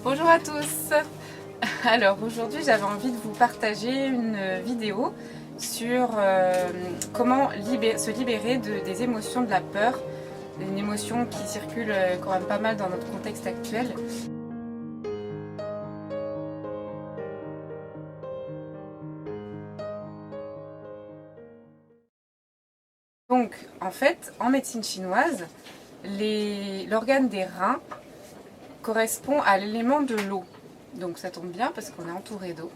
Bonjour à tous. Alors aujourd'hui j'avais envie de vous partager une vidéo sur comment se libérer des émotions de la peur, une émotion qui circule quand même pas mal dans notre contexte actuel. Donc en fait en médecine chinoise, l'organe des reins correspond à l'élément de l'eau. Donc ça tombe bien parce qu'on est entouré d'eau.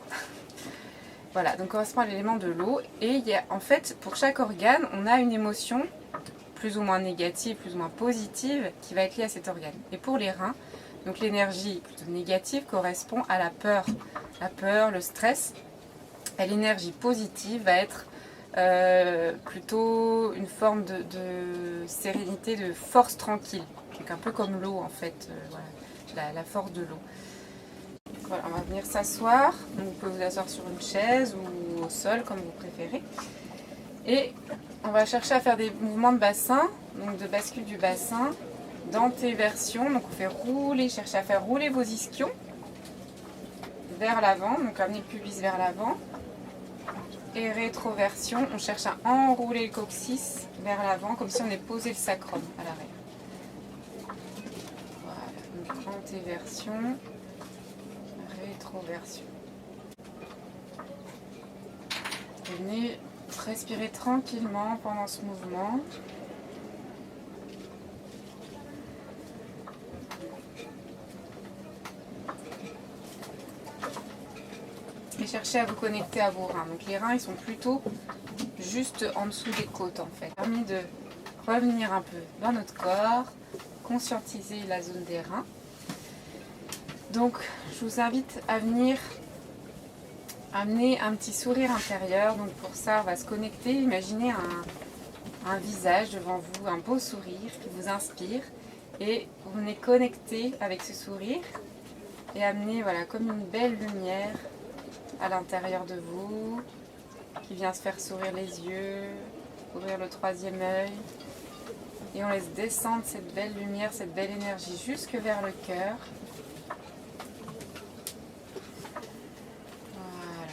Voilà, donc correspond à l'élément de l'eau. Et il y a, en fait, pour chaque organe, on a une émotion plus ou moins négative, plus ou moins positive, qui va être liée à cet organe. Et pour les reins, donc l'énergie plutôt négative correspond à la peur. La peur, le stress. Et l'énergie positive va être plutôt une forme de sérénité, de force tranquille. Donc un peu comme l'eau en fait, voilà, la force de l'eau. Voilà, on va venir s'asseoir. Vous pouvez vous asseoir sur une chaise ou au sol comme vous préférez. Et on va chercher à faire des mouvements de bassin, donc de bascule du bassin, d'antéversion. Donc on fait rouler, chercher à faire rouler vos ischions vers l'avant, donc amener le pubis vers l'avant. Et rétroversion, on cherche à enrouler le coccyx vers l'avant, comme si on est posé le sacrum à l'arrière. Voilà, donc antéversion, rétroversion. Venez respirer tranquillement pendant ce mouvement. Et cherchez à vous connecter à vos reins. Donc les reins, ils sont plutôt juste en dessous des côtes en fait. Permis de revenir un peu dans notre corps, conscientiser la zone des reins. Donc je vous invite à venir amener un petit sourire intérieur. Donc pour ça, on va se connecter. Imaginez un visage devant vous, un beau sourire qui vous inspire. Et vous venez connecter avec ce sourire et amener voilà, comme une belle lumière à l'intérieur de vous, qui vient se faire sourire les yeux, ouvrir le troisième œil. Et on laisse descendre cette belle lumière, cette belle énergie jusque vers le cœur. Voilà.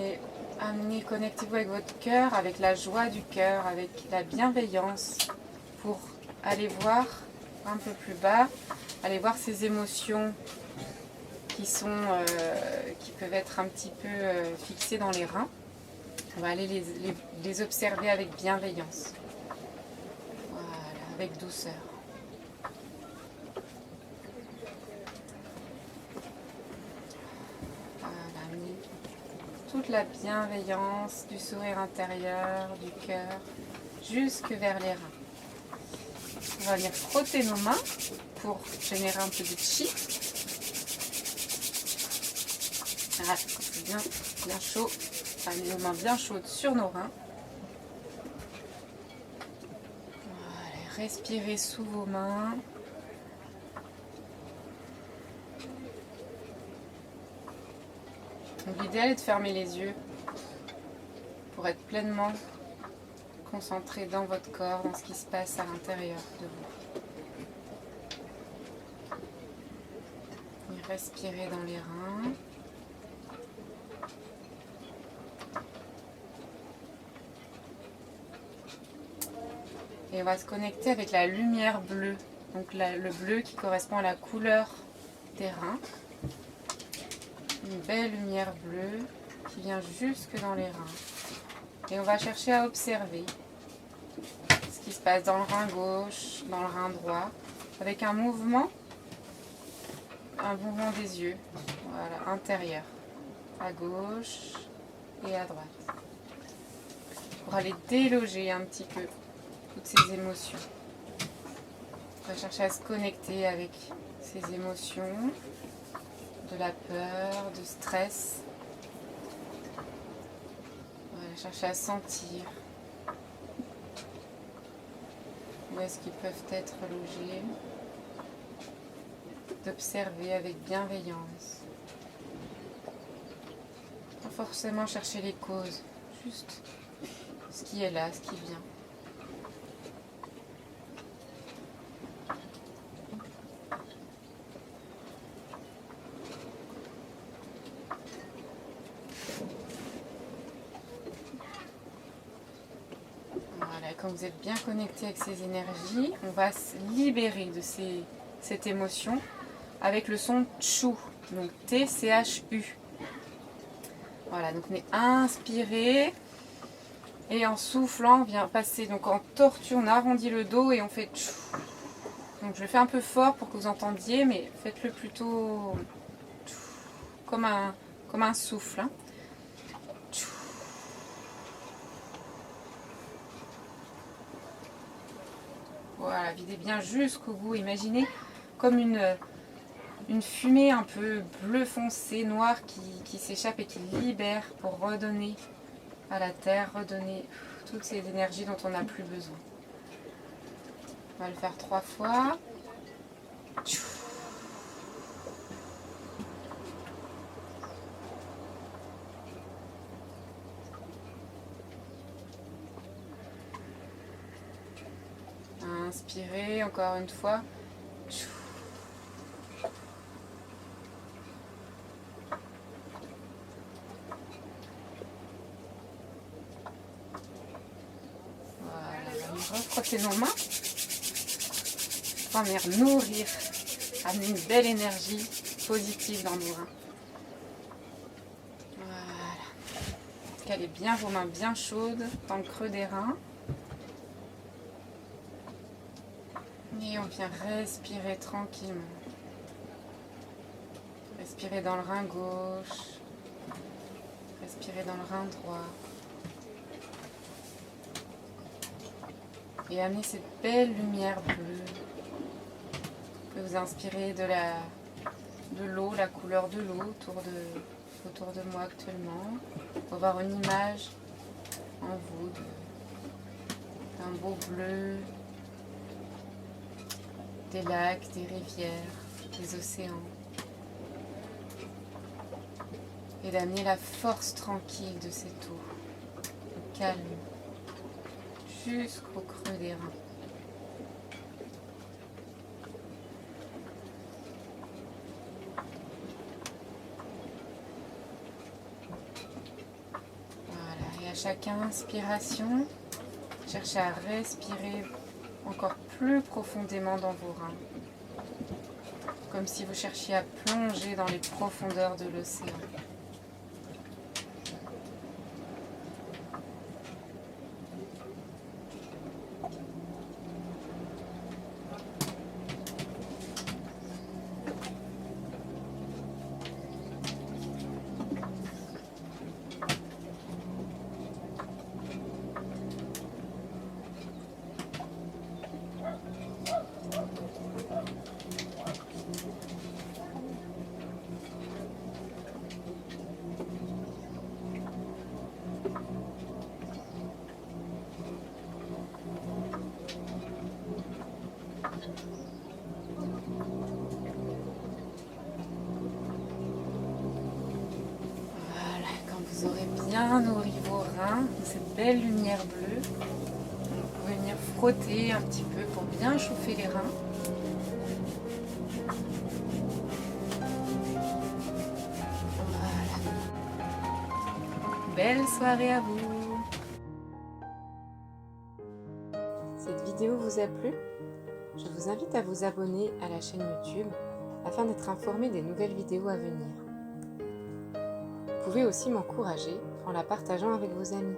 Et amenez, connectez-vous avec votre cœur, avec la joie du cœur, avec la bienveillance, pour aller voir un peu plus bas, aller voir ces émotions qui peuvent être un petit peu fixées dans les reins. On va aller les observer avec bienveillance. Voilà, avec douceur. Voilà, amener toute la bienveillance du sourire intérieur, du cœur, jusque vers les reins. On va venir frotter nos mains pour générer un peu de chi. Voilà, c'est bien chaud. On va mettre nos mains bien chaudes sur nos reins. Voilà, respirez sous vos mains. L'idéal est de fermer les yeux pour être pleinement concentré dans votre corps, dans ce qui se passe à l'intérieur de vous. Et respirez dans les reins. Et on va se connecter avec la lumière bleue. Donc le bleu qui correspond à la couleur des reins. Une belle lumière bleue qui vient jusque dans les reins. Et on va chercher à observer ce qui se passe dans le rein gauche, dans le rein droit, avec un mouvement des yeux, voilà, intérieur, à gauche et à droite. Pour aller déloger un petit peu toutes ces émotions. On va chercher à se connecter avec ces émotions, de la peur, de stress. On va chercher à sentir où est-ce qu'ils peuvent être logés. D'observer avec bienveillance. Pas forcément chercher les causes, juste ce qui est là, ce qui vient. quand vous êtes bien connecté avec ces énergies, on va se libérer de cette émotion avec le son tchou, donc T-C-H-U. Voilà, donc on est inspiré et en soufflant, on vient passer donc en tortue, on arrondit le dos et on fait tchou. Donc je le fais un peu fort pour que vous entendiez, mais faites-le plutôt tchou, comme un souffle. Hein. Voilà, videz bien jusqu'au bout. Imaginez comme une fumée un peu bleu foncé, noire qui s'échappe et qui libère pour redonner à la terre, redonner toutes ces énergies dont on n'a plus besoin. On va le faire 3 fois. Inspirez encore une fois. Refrotter nos mains pour venir nourrir, amener une belle énergie positive dans nos reins. Voilà. Calez bien vos mains bien chaudes dans le creux des reins. Et on vient respirer tranquillement. Respirez dans le rein gauche. Respirez dans le rein droit. Et amenez cette belle lumière bleue. Vous pouvez vous inspirer de l'eau, la couleur de l'eau autour de moi actuellement. Pour avoir une image en vous d'un beau bleu, des lacs, des rivières, des océans. Et d'amener la force tranquille de cette eau, le calme, jusqu'au creux des reins. Voilà, et à chaque inspiration, cherchez à respirer encore plus profondément dans vos reins. Comme si vous cherchiez à plonger dans les profondeurs de l'océan. Vous aurez bien nourri vos reins de cette belle lumière bleue. Vous pouvez venir frotter un petit peu pour bien chauffer les reins. Voilà. Belle soirée à vous. Cette vidéo vous a plu? Je vous invite à vous abonner à la chaîne YouTube afin d'être informé des nouvelles vidéos à venir. Vous pouvez aussi m'encourager en la partageant avec vos amis.